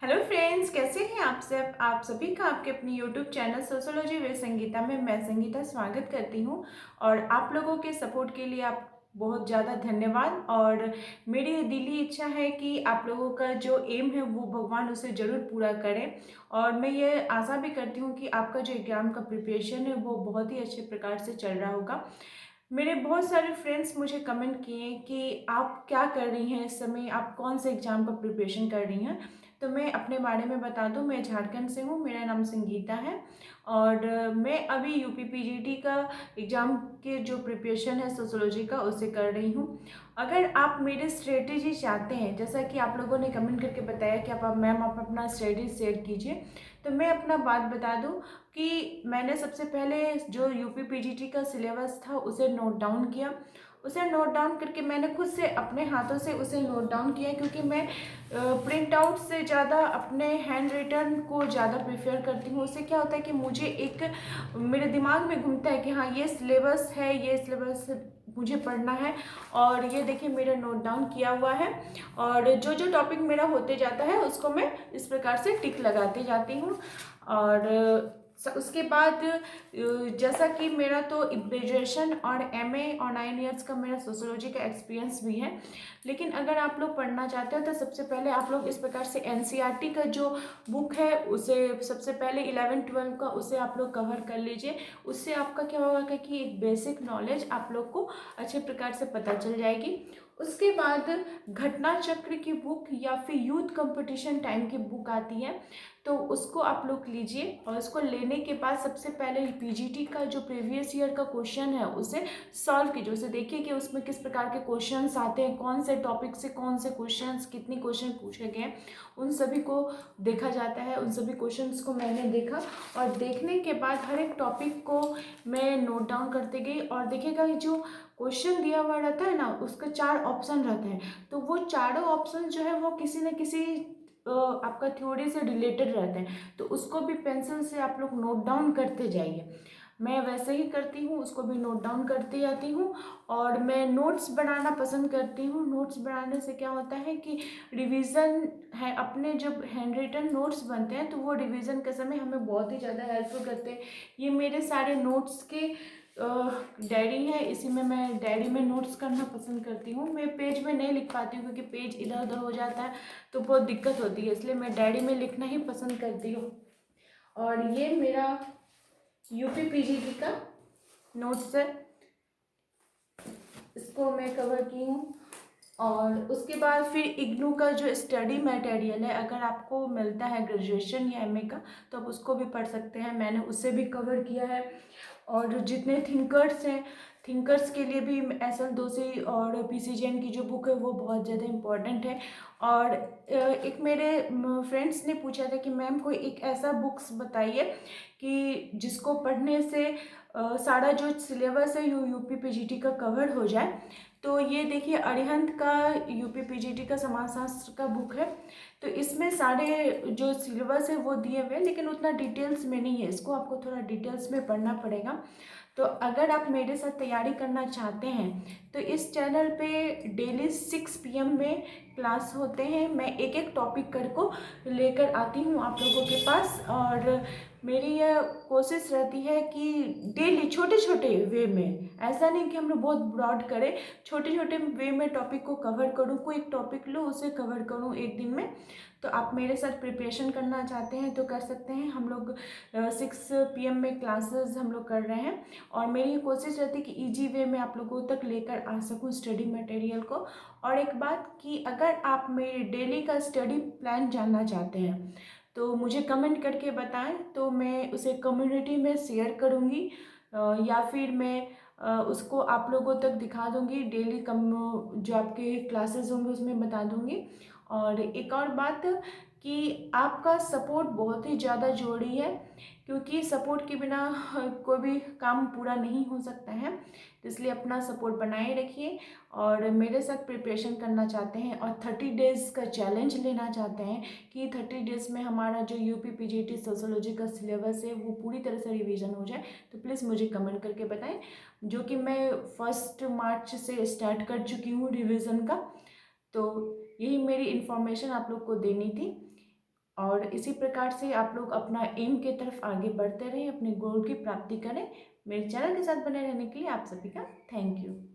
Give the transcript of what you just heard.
Hello friends, कैसे हैं आप सब। आप सभी का आपके अपनी YouTube channel sociology with Sangeeta में मैं संगीता स्वागत करती हूं। और आप लोगों के सपोर्ट के लिए आप बहुत ज़्यादा धन्यवाद। और मेरी दिली इच्छा है कि आप लोगों का जो एम है वो भगवान उसे ज़रूर पूरा करें। और मैं ये आशा भी करती हूँ कि आपका जो एग्ज़ाम का प्रिपरेशन है वो बहुत ही अच्छे प्रकार से चल रहा होगा। मेरे बहुत सारे फ्रेंड्स मुझे कमेंट किए कि आप क्या कर रही हैं इस समय, आप कौन से एग्ज़ाम का प्रिपरेशन कर रही हैं। तो मैं अपने बारे में बता दूं, मैं झारखंड से हूं, मेरा नाम संगीता है। और मैं अभी यूपी पीजीटी का एग्ज़ाम के जो प्रिपरेशन है सोशियोलॉजी का उसे कर रही हूं। अगर आप मेरे स्ट्रेटेजी चाहते हैं, जैसा कि आप लोगों ने कमेंट करके बताया कि आप मैम आप अपना स्ट्रेटेजी शेयर कीजिए, तो मैं अपना बात बता दूं कि मैंने सबसे पहले जो यूपी पीजीटी का सिलेबस था उसे नोट डाउन किया। उसे नोट डाउन करके मैंने खुद से अपने हाथों से उसे नोट डाउन किया, क्योंकि मैं प्रिंट आउट से ज़्यादा अपने हैंड रिटन को ज़्यादा प्रेफर करती हूँ। उससे क्या होता है कि मुझे एक मेरे दिमाग में घूमता है कि हाँ ये सिलेबस है, ये सिलेबस मुझे पढ़ना है। और ये देखिए मेरा नोट डाउन किया हुआ है, और जो जो टॉपिक मेरा होते जाता है उसको मैं इस प्रकार से टिक लगाती जाती हूँ। और उसके बाद जैसा कि मेरा तो ग्रेजुएशन और एमए और 9 इयर्स का मेरा सोशियोलॉजी का एक्सपीरियंस भी है। लेकिन अगर आप लोग पढ़ना चाहते हो तो सबसे पहले आप लोग इस प्रकार से एनसीईआरटी का जो बुक है उसे सबसे पहले 11-12 का उसे आप लोग कवर कर लीजिए। उससे आपका क्या होगा कि एक बेसिक नॉलेज आप लोग को अच्छे प्रकार से पता चल जाएगी। उसके बाद घटना चक्र की बुक या फिर यूथ कंपटीशन टाइम की बुक आती है, तो उसको आप लोग लीजिए। और उसको लेने के बाद सबसे पहले पीजीटी का जो प्रीवियस ईयर का क्वेश्चन है उसे सॉल्व कीजिए। उसे देखिए कि उसमें किस प्रकार के क्वेश्चंस आते हैं, कौन से टॉपिक से कौन से क्वेश्चंस, कितने क्वेश्चन पूछे गए, उन सभी को देखा जाता है। उन सभी क्वेश्चंस को मैंने देखा, और देखने के बाद हर एक टॉपिक को मैं नोट डाउन करते गई। और देखिएगा कि जो क्वेश्चन दिया हुआ रहता है ना, उसका 4 ऑप्शन रहते हैं, तो वो चारों ऑप्शन जो है वो किसी न किसी आपका थ्योरी से रिलेटेड रहते हैं, तो उसको भी पेंसिल से आप लोग नोट डाउन करते जाइए। मैं वैसे ही करती हूँ, उसको भी नोट डाउन करती जाती हूँ। और मैं नोट्स बनाना पसंद करती हूँ। नोट्स बनाने से क्या होता है कि रिवीजन है, अपने जब हैंड रिटन नोट्स बनते हैं तो वो रिवीजन के समय हमें बहुत ही ज़्यादा हेल्पफुल करते हैं। ये मेरे सारे नोट्स के डायरी है, इसी में मैं डायरी में नोट्स करना पसंद करती हूँ। मैं पेज में नहीं लिख पाती हूँ क्योंकि पेज इधर उधर हो जाता है तो बहुत दिक्कत होती है, इसलिए मैं डायरी में लिखना ही पसंद करती हूँ। और ये मेरा यूपी पीजीटी का नोट्स है, इसको मैं कवर की हूँ। और उसके बाद फिर इग्नू का जो स्टडी मटेरियल है, अगर आपको मिलता है ग्रेजुएशन या एमए का तो आप उसको भी पढ़ सकते हैं, मैंने उसे भी कवर किया है। और जितने थिंकर्स हैं, थिंकर्स के लिए भी एस एल दोषी और पीसीजीएन की जो बुक है वो बहुत ज़्यादा इम्पॉर्टेंट है। और एक मेरे फ्रेंड्स ने पूछा था कि मैम कोई एक ऐसा बुक्स बताइए कि जिसको पढ़ने से सारा जो सिलेबस है यूपी पीजीटी का कवर हो जाए। तो ये देखिए अरिहंत का यूपी पीजीटी का समाजशास्त्र का बुक है। तो इसमें सारे जो सिलेबस है वो दिए हुए हैं, लेकिन उतना डिटेल्स में नहीं है, इसको आपको थोड़ा डिटेल्स में पढ़ना पड़ेगा। तो अगर आप मेरे साथ तैयारी करना चाहते हैं तो इस चैनल पे डेली 6 PM में क्लास होते हैं। मैं एक एक टॉपिक कर को लेकर आती हूँ आप लोगों के पास। और मेरी यह कोशिश रहती है कि डेली छोटे छोटे वे में, ऐसा नहीं कि हम लोग बहुत ब्रॉड करें, छोटे छोटे वे में टॉपिक को कवर करूँ। कोई एक टॉपिक लो उसे कवर करूँ एक दिन में। तो आप मेरे साथ प्रिपरेशन करना चाहते हैं तो कर सकते हैं। हम लोग 6 PM में क्लासेस हम लोग कर रहे हैं। और मेरी कोशिश रहती है कि इजी वे में आप लोगों तक लेकर आ सकूं स्टडी मटेरियल को। और एक बात कि अगर आप मेरे डेली का स्टडी प्लान जानना चाहते हैं तो मुझे कमेंट करके बताएं, तो मैं उसे कम्युनिटी में शेयर करूंगी, या फिर मैं उसको आप लोगों तक दिखा दूंगी। डेली कम जो आपके क्लासेस होंगे उसमें बता दूंगी। और एक और बात कि आपका सपोर्ट बहुत ही ज़्यादा ज़रूरी है, क्योंकि सपोर्ट के बिना कोई भी काम पूरा नहीं हो सकता है। इसलिए अपना सपोर्ट बनाए रखिए। और मेरे साथ प्रिपरेशन करना चाहते हैं और 30 डेज़ का चैलेंज लेना चाहते हैं कि 30 डेज़ में हमारा जो यूपी पीजीटी सोशियोलॉजी का सिलेबस है वो पूरी तरह से रिवीजन हो जाए, तो प्लीज़ मुझे कमेंट करके बताएं। जो कि मैं 1 मार्च से स्टार्ट कर चुकी हूँ रिवीजन का। तो यही मेरी इन्फॉर्मेशन आप लोग को देनी थी। और इसी प्रकार से आप लोग अपना एम की तरफ आगे बढ़ते रहें, अपने गोल की प्राप्ति करें। मेरे चैनल के साथ बने रहने के लिए आप सभी का थैंक यू।